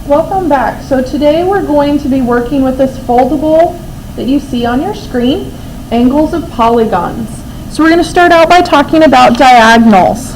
Welcome back. So today we're going to be working with this foldable that you see on your screen, Angles of Polygons. So we're going to start out by talking about diagonals.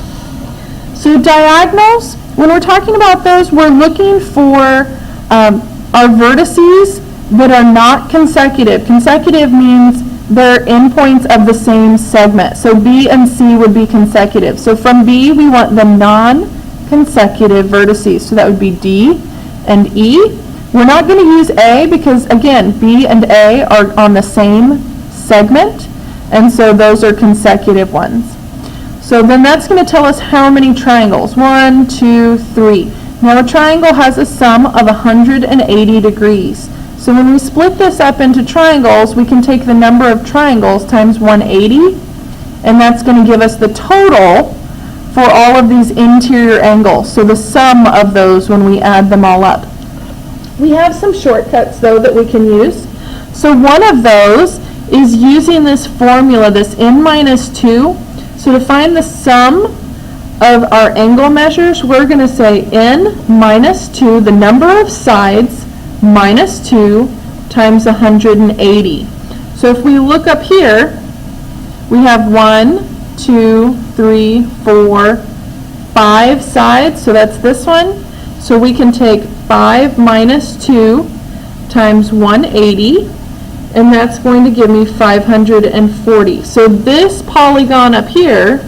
So diagonals, when we're talking about those, we're looking for our vertices that are not consecutive. Consecutive means they're endpoints of the same segment. So B and C would be consecutive. So from B, we want the non-consecutive vertices. So that would be D and E. We're not going to use A because, again, B and A are on the same segment, and so those are consecutive ones. So then that's going to tell us how many triangles. 1, 2, 3. Now a triangle has a sum of 180 degrees. So when we split this up into triangles, we can take the number of triangles times 180, and that's going to give us the total for all of these interior angles. So the sum of those when we add them all up. We have some shortcuts though that we can use. So one of those is using this formula, this n minus 2. So to find the sum of our angle measures, we're going to say n minus 2, the number of sides, minus 2 times 180. So if we look up here, we have 1, 2, 3, 4, 5 sides, so that's this one. So we can take 5 minus 2 times 180, and that's going to give me 540. So this polygon up here,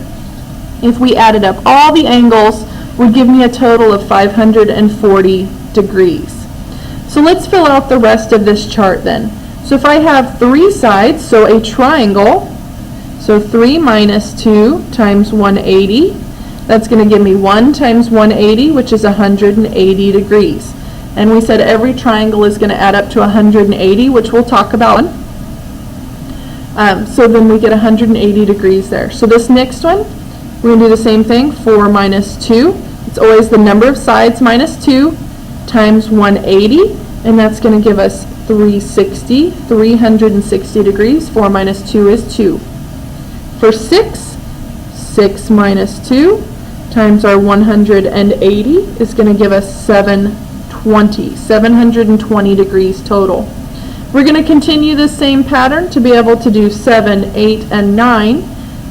if we added up all the angles, would give me a total of 540 degrees. So let's fill out the rest of this chart then. So if I have 3 sides, so a triangle, so 3 minus 2 times 180, that's going to give me 1 times 180, which is 180 degrees. And we said every triangle is going to add up to 180, which we'll talk about. So then we get 180 degrees there. So this next one, we're going to do the same thing, 4 minus 2. It's always the number of sides minus 2 times 180, and that's going to give us 360 degrees. 4 minus 2 is 2. For 6 minus 2 times our 180 is going to give us 720 degrees total. We're going to continue this same pattern to be able to do 7, 8, and 9.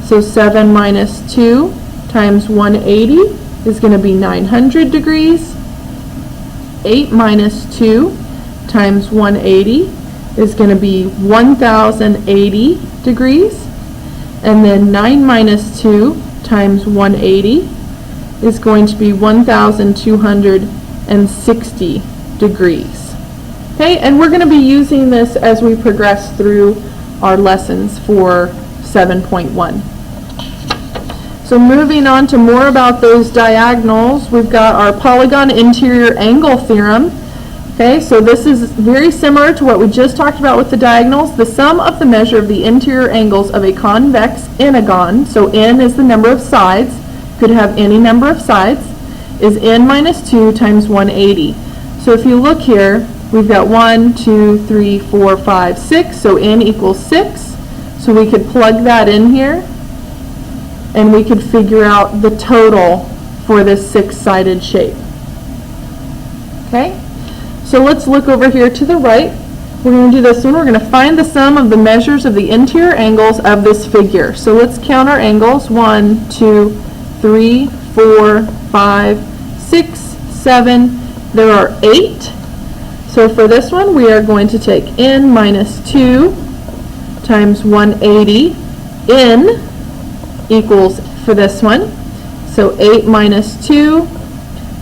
So 7 minus 2 times 180 is going to be 900 degrees. 8 minus 2 times 180 is going to be 1080 degrees. And then 9 minus 2 times 180 is going to be 1260 degrees. Okay, and we're going to be using this as we progress through our lessons for 7.1. So moving on to more about those diagonals, we've got our polygon interior angle theorem. Okay, so this is very similar to what we just talked about with the diagonals. The sum of the measure of the interior angles of a convex entagon, so n is the number of sides, could have any number of sides, is n minus 2 times 180. So if you look here, we've got 1, 2, 3, 4, 5, 6, so n equals 6. So we could plug that in here, and we could figure out the total for this 6-sided shape. Okay? So let's look over here to the right. We're going to do this one. We're going to find the sum of the measures of the interior angles of this figure. So let's count our angles. 1, 2, 3, 4, 5, 6, 7. There are 8. So for this one, we are going to take n minus 2 times 180. N equals, for this one, so 8 minus 2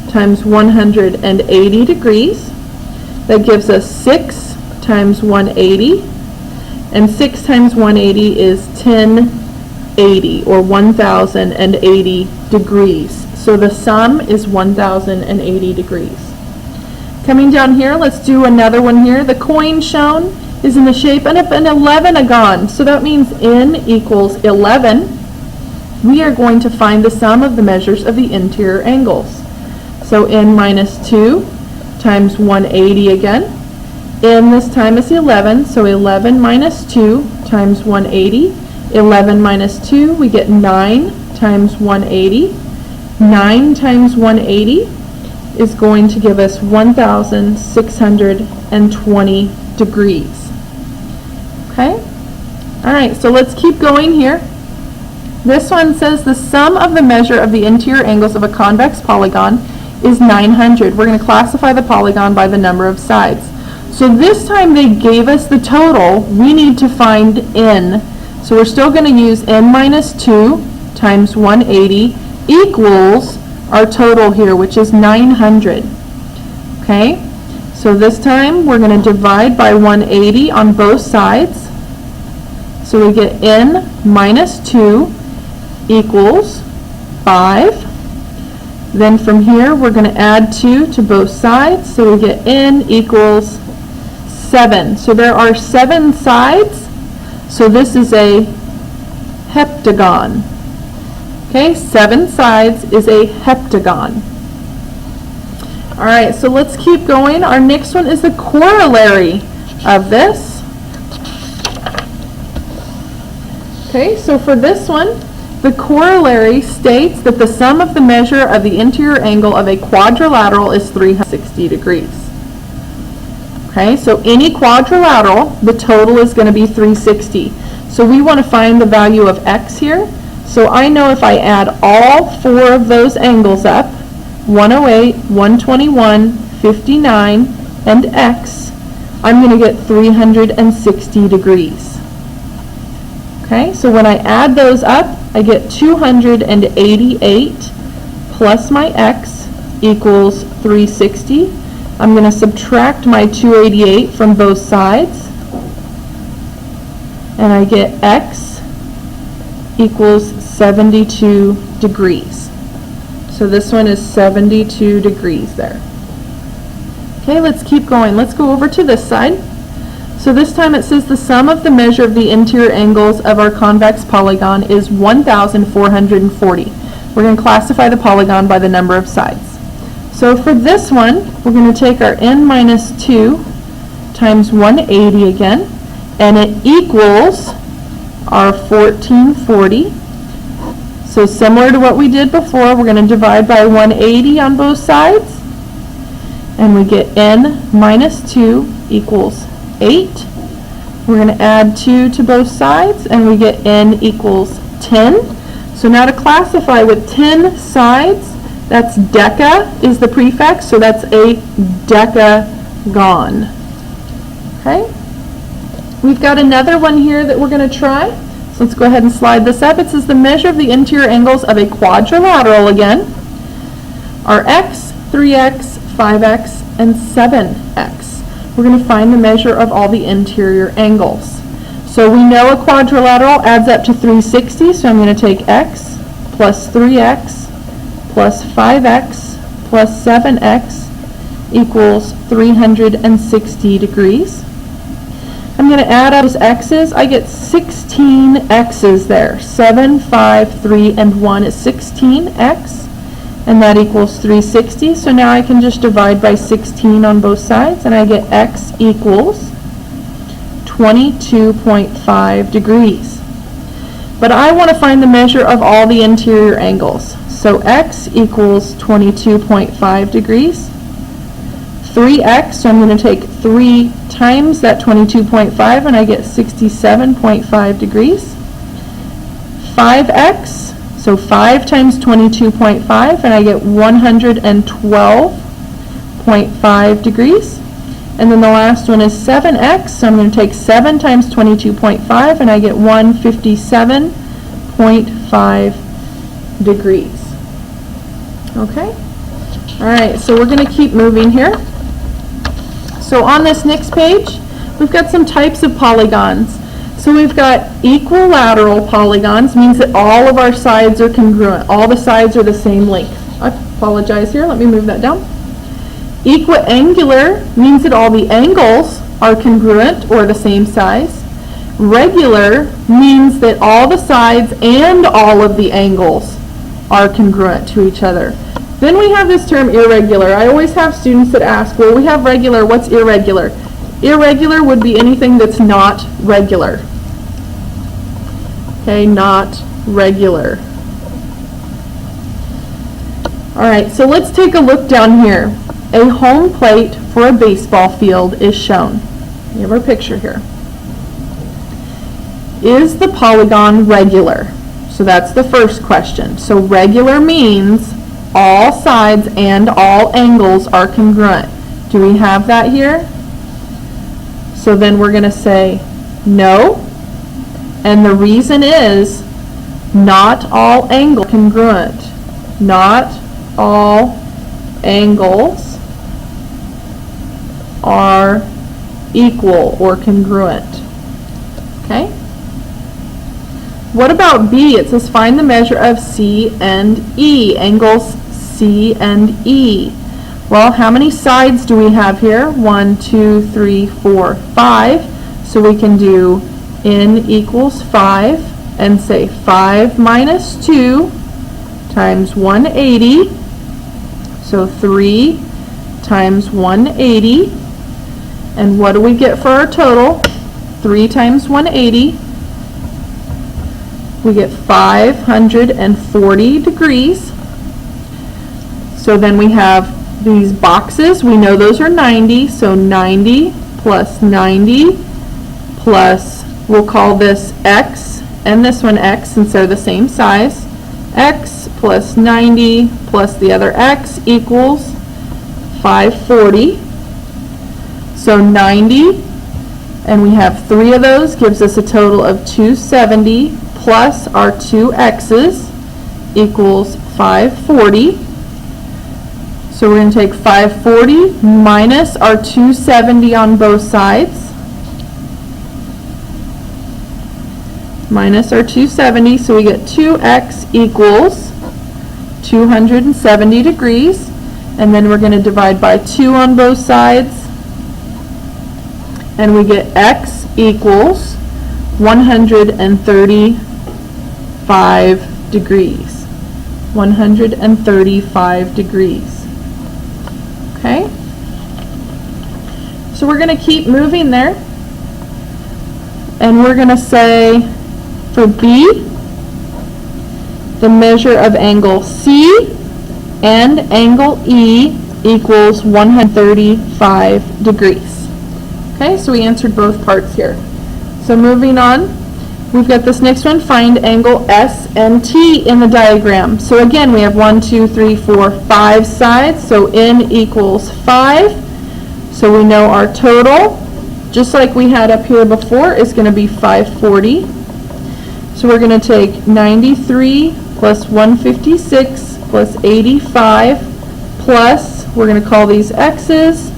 times 180 degrees. That gives us 6 times 180, and 6 times 180 is 1080, or 1080 degrees. So the sum is 1080 degrees. Coming down here, let's do another one here. The coin shown is in the shape of an 11-agon, so that means n equals 11. We are going to find the sum of the measures of the interior angles. So n minus 2 times 180 again. N this time is 11, so 11 minus 2 times 180. 11 minus 2, we get 9 times 180. 9 times 180 is going to give us 1,620 degrees. Okay? All right, so let's keep going here. This one says the sum of the measure of the interior angles of a convex polygon is 900. We're going to classify the polygon by the number of sides. So this time they gave us the total. We need to find n. So we're still going to use n minus 2 times 180 equals our total here, which is 900. Okay? So this time we're going to divide by 180 on both sides. So we get n minus 2 equals 5. Then from here we're going to add 2 to both sides. So we get n equals 7. So there are 7 sides. So this is a heptagon. Okay, 7 sides is a heptagon. All right, so let's keep going. Our next one is the corollary of this. Okay, so for this one, the corollary states that the sum of the measure of the interior angle of a quadrilateral is 360 degrees. Okay, so any quadrilateral, the total is going to be 360. So we want to find the value of x here. So I know if I add all 4 of those angles up, 108, 121, 59, and x, I'm going to get 360 degrees. Okay, so when I add those up, I get 288 plus my x equals 360. I'm going to subtract my 288 from both sides, and I get x equals 72 degrees. So this one is 72 degrees there. Okay, let's keep going. Let's go over to this side. So this time it says the sum of the measure of the interior angles of our convex polygon is 1,440. We're going to classify the polygon by the number of sides. So for this one, we're going to take our n minus 2 times 180 again, and it equals our 1440. So similar to what we did before, we're going to divide by 180 on both sides, and we get n minus 2 equals 8. We're going to add 2 to both sides, and we get n equals 10. So now to classify with 10 sides, that's deca is the prefix, so that's a decagon. Okay? We've got another one here that we're going to try. So let's go ahead and slide this up. It says the measure of the interior angles of a quadrilateral again are x, 3x, 5x, and 7x. We're going to find the measure of all the interior angles. So we know a quadrilateral adds up to 360, so I'm going to take x plus 3x plus 5x plus 7x equals 360 degrees. I'm going to add up those x's. I get 16 x's there. 7, 5, 3, and 1 is 16x, and that equals 360. So now I can just divide by 16 on both sides, and I get x equals 22.5 degrees. But I want to find the measure of all the interior angles. So x equals 22.5 degrees. 3x, so I'm going to take 3 times that 22.5, and I get 67.5 degrees. 5x, so 5 times 22.5, and I get 112.5 degrees. And then the last one is 7x, so I'm going to take 7 times 22.5, and I get 157.5 degrees. Okay? All right, so we're going to keep moving here. So on this next page, we've got some types of polygons. So we've got equilateral polygons, means that all of our sides are congruent. All the sides are the same length. I apologize here, let me move that down. Equiangular means that all the angles are congruent or the same size. Regular means that all the sides and all of the angles are congruent to each other. Then we have this term irregular. I always have students that ask, well, we have regular, what's irregular? Irregular would be anything that's not regular. Okay, not regular. All right, so let's take a look down here. A home plate for a baseball field is shown. We have our picture here. Is the polygon regular? So that's the first question. So regular means all sides and all angles are congruent. Do we have that here? So then we're going to say no. And the reason is not all angles congruent. Not all angles are equal or congruent. Okay? What about B? It says find the measure of C and E, angles C and E. Well, how many sides do we have here? 1, 2, 3, 4, 5. So we can do N equals 5 and say 5 minus 2 times 180. So 3 times 180. And what do we get for our total? 3 times 180. We get 540 degrees. So then we have these boxes. We know those are 90. So 90 plus 90 plus, we'll call this X and this one X since they're the same size. X plus 90 plus the other X equals 540. So 90, and we have 3 of those, gives us a total of 270 plus our 2 X's equals 540. So we're going to take 540 minus our 270 on both sides. Minus our 270, so we get 2x equals 270 degrees. And then we're going to divide by 2 on both sides. And we get x equals 135 degrees. 135 degrees. Okay? So we're going to keep moving there. And we're going to say for B, the measure of angle C and angle E equals 135 degrees. Okay, so we answered both parts here. So moving on, we've got this next one, find angle S and T in the diagram. So again, we have 1, 2, 3, 4, 5 sides, so N equals 5. So we know our total, just like we had up here before, is going to be 540. So we're going to take 93 plus 156 plus 85 plus, we're going to call these X's,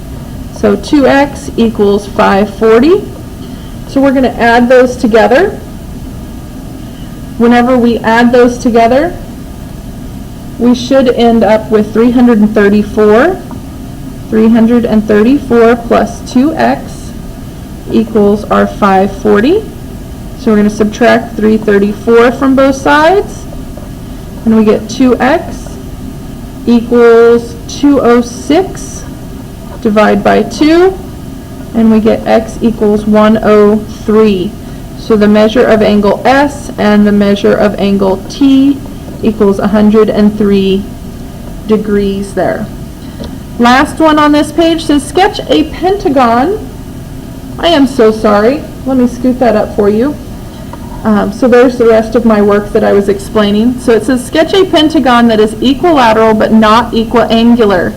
so 2x equals 540. So we're going to add those together. Whenever we add those together, we should end up with 334. 334 plus 2x equals our 540. So we're going to subtract 334 from both sides, and we get 2x equals 206. Divide by 2, and we get x equals 103. So the measure of angle S and the measure of angle T equals 103 degrees there. Last one on this page says sketch a pentagon. I am so sorry. Let me scoot that up for you. So there's the rest of my work that I was explaining. So it says sketch a pentagon that is equilateral but not equiangular.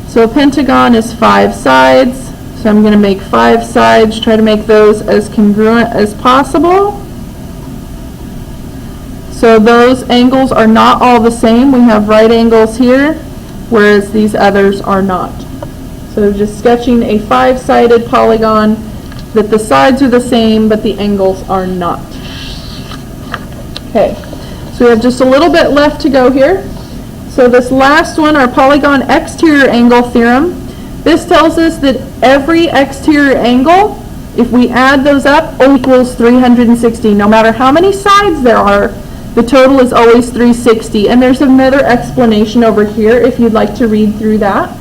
So a pentagon is 5 sides. So I'm going to make 5 sides, try to make those as congruent as possible. So those angles are not all the same. We have right angles here, whereas these others are not. So just sketching a 5-sided polygon that the sides are the same, but the angles are not. Okay, so we have just a little bit left to go here. So this last one, our polygon exterior angle theorem, this tells us that every exterior angle, if we add those up, equals 360. No matter how many sides there are, the total is always 360. And there's another explanation over here if you'd like to read through that.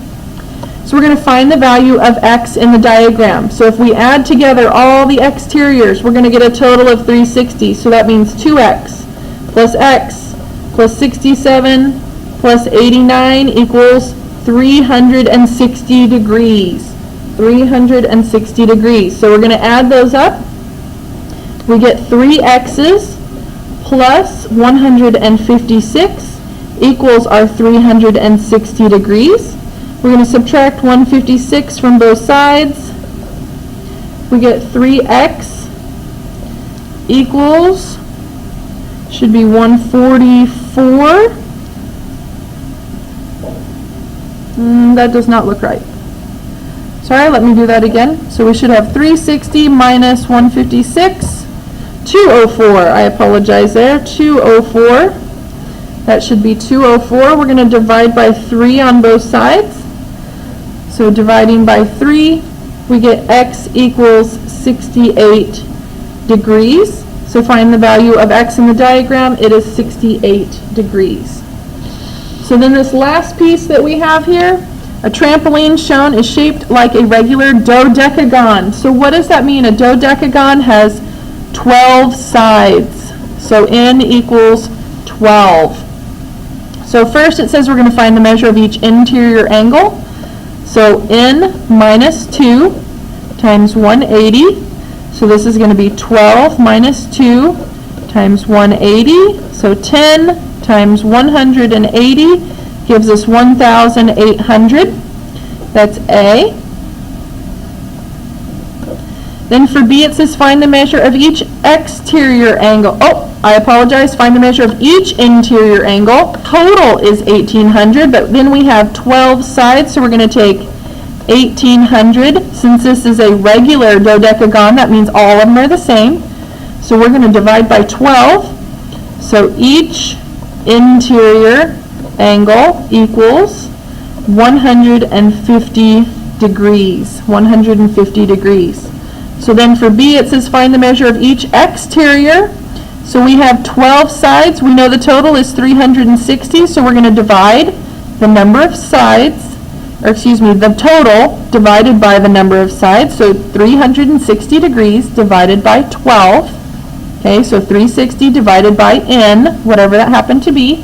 So we're going to find the value of x in the diagram. So if we add together all the exteriors, we're going to get a total of 360. So that means 2x plus x plus 67 plus 89 equals 360 degrees. 360 degrees. So we're going to add those up. We get 3x's plus 156 equals our 360 degrees. We're going to subtract 156 from both sides. We get 3x equals, should be 144. That does not look right. Sorry, let me do that again. So we should have 360 minus 156, 204. I apologize there, 204. That should be 204. We're going to divide by 3 on both sides. So dividing by 3, we get x equals 68 degrees. So find the value of x in the diagram. It is 68 degrees. So then this last piece that we have here, a trampoline shown is shaped like a regular dodecagon. So what does that mean? A dodecagon has 12 sides. So n equals 12. So first it says we're going to find the measure of each interior angle. So n minus 2 times 180. So this is going to be 12 minus 2 times 180. So 10 times 180 gives us 1,800. That's A. Then for B it says find the measure of each exterior angle. Oh, I apologize. Find the measure of each interior angle. Total is 1,800, but then we have 12 sides, so we're going to take 1,800. Since this is a regular dodecagon, that means all of them are the same. So we're going to divide by 12. So each interior angle equals 150 degrees. 150 degrees. So then for B it says find the measure of each exterior. So we have 12 sides. We know the total is 360, so we're going to divide the number of sides, or excuse me, the total divided by the number of sides. So 360 degrees divided by 12. Okay, so 360 divided by n, whatever that happened to be,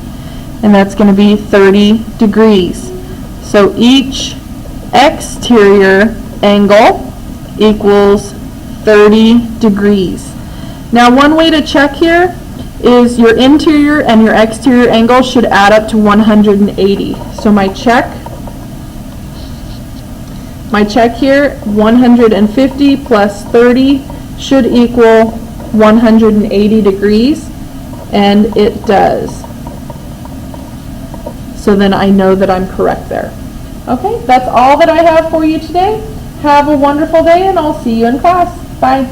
and that's going to be 30 degrees. So each exterior angle equals 30 degrees. Now one way to check here is your interior and your exterior angle should add up to 180. So my check here, 150 plus 30 should equal 180 degrees, and it does. So then I know that I'm correct there. Okay, that's all that I have for you today. Have a wonderful day, and I'll see you in class. Bye.